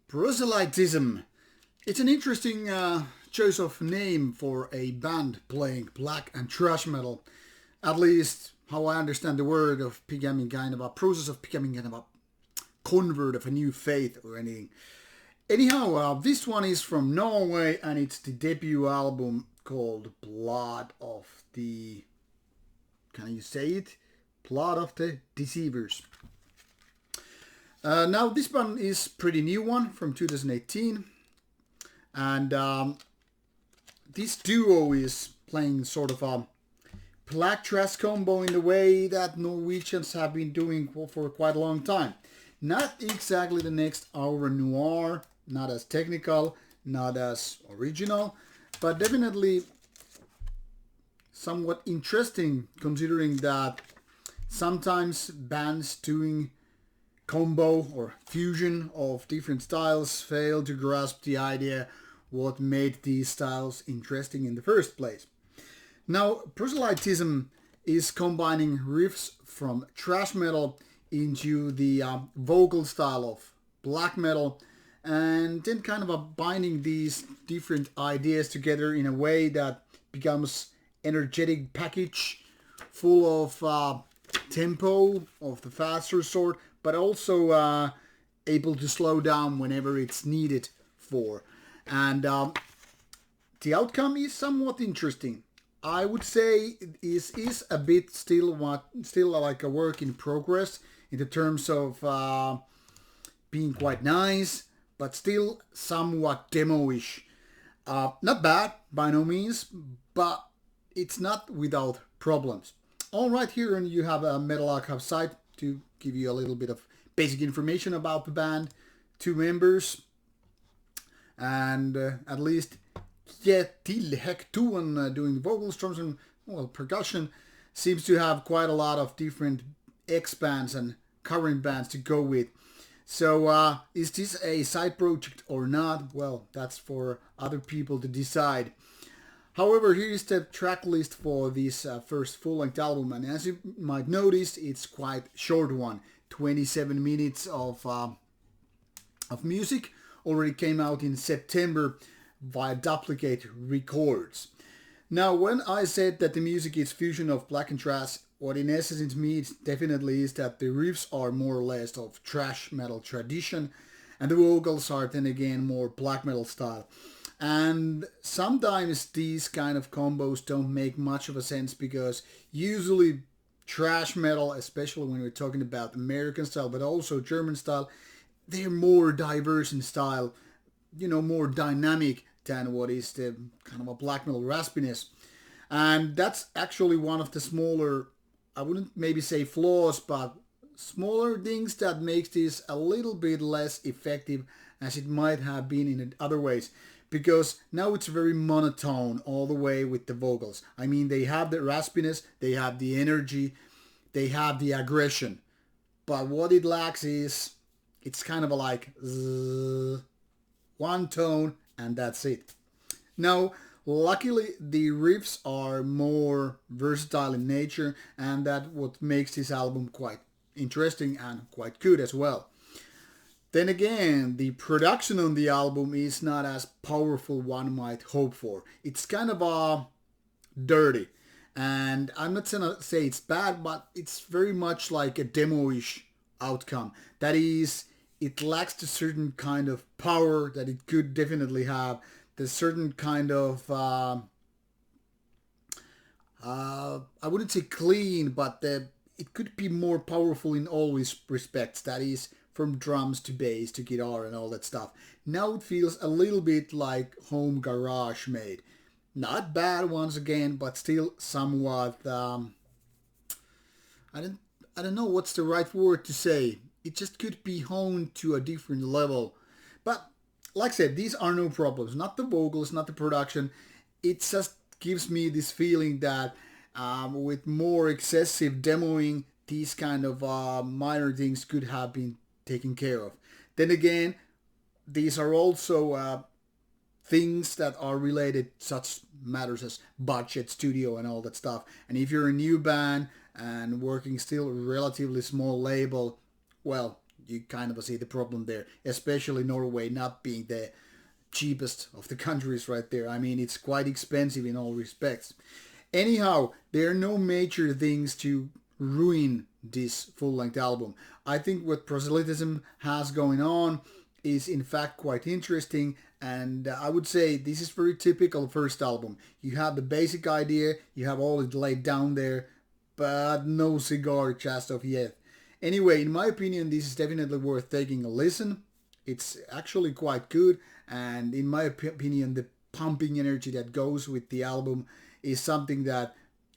Proselytism. It's an interesting choice of name for a band playing black and thrash metal. At least how I understand the word of becoming kind of a process of becoming kind of a convert of a new faith or anything. Anyhow, this one is from Norway and it's the debut album called Blood of the... Can you say it? Blood of the Deceivers. Now this one is pretty new one from 2018 and this duo is playing sort of a black thrash combo in the way that Norwegians have been doing for quite a long time. Not exactly the next Hour Noir, not as technical, not as original, but definitely somewhat interesting considering that sometimes bands doing combo or fusion of different styles fail to grasp the idea what made these styles interesting in the first place. Now, Proselytism is combining riffs from thrash metal into the vocal style of black metal and then kind of binding these different ideas together in a way that becomes energetic package full of tempo of the faster sort, but also able to slow down whenever it's needed for. And the outcome is somewhat interesting. I would say it is a bit still like a work in progress in the terms of being quite nice, but still somewhat demo-ish. Not bad by no means, but it's not without problems. All right, here and you have a Metal Archive site to give you a little bit of basic information about the band, 2 members, and at least Kjetil Hektoen doing the vocals, drums, and percussion. Seems to have quite a lot of different ex-bands and current bands to go with. So is this a side project or not? Well, that's for other people to decide. However, here is the track list for this first full-length album, and as you might notice, it's quite short one. 27 minutes of music. Already came out in September via Duplicate Records. Now, when I said that the music is fusion of black and thrash, what in essence it means definitely is that the riffs are more or less of thrash metal tradition, and the vocals are then again more black metal style. And sometimes these kind of combos don't make much of a sense because usually thrash metal, especially when we're talking about American style, but also German style, they're more diverse in style, more dynamic than what is the kind of a black metal raspiness. And that's actually one of the smaller, I wouldn't maybe say flaws, but smaller things that makes this a little bit less effective as it might have been in other ways. Because now it's very monotone all the way with the vocals. I mean, they have the raspiness, they have the energy, they have the aggression. But what it lacks is, it's kind of like one tone and that's it. Now, luckily the riffs are more versatile in nature and that's what makes this album quite interesting and quite good as well. Then again, the production on the album is not as powerful one might hope for. It's kind of dirty. And I'm not going to say it's bad, but it's very much like a demo-ish outcome. That is, it lacks a certain kind of power that it could definitely have. There's certain kind of, I wouldn't say clean, but it could be more powerful in all respects. That is, from drums to bass to guitar and all that stuff. Now it feels a little bit like home garage made. Not bad once again, but still somewhat, I don't know what's the right word to say. It just could be honed to a different level. But like I said, these are no problems. Not the vocals, not the production. It just gives me this feeling that with more excessive demoing, these kind of minor things could have been taken care of. Then again, these are also things that are related, such matters as budget, studio and all that stuff. And if you're a new band and working still relatively small label, well, you kind of see the problem there, especially Norway not being the cheapest of the countries right there. I mean, it's quite expensive in all respects. Anyhow, there are no major things to ruin this full-length album. I think what Proselytism has going on is in fact quite interesting, and I would say this is very typical first album. You have the basic idea, you have all it laid down there, but no cigar just of yet. Anyway, in my opinion, this is definitely worth taking a listen. It's actually quite good, and in my opinion, the pumping energy that goes with the album is something that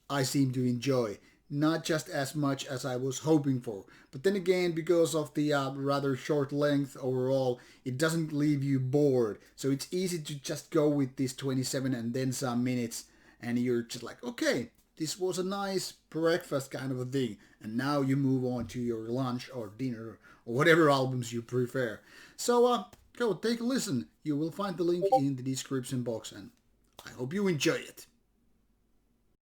I seem to enjoy. Not just as much as I was hoping for. But then again, because of the rather short length overall, it doesn't leave you bored. So it's easy to just go with this 27 and then some minutes, and you're just like, okay, this was a nice breakfast kind of a thing. And now you move on to your lunch or dinner or whatever albums you prefer. So go take a listen. You will find the link in the description box, and I hope you enjoy it.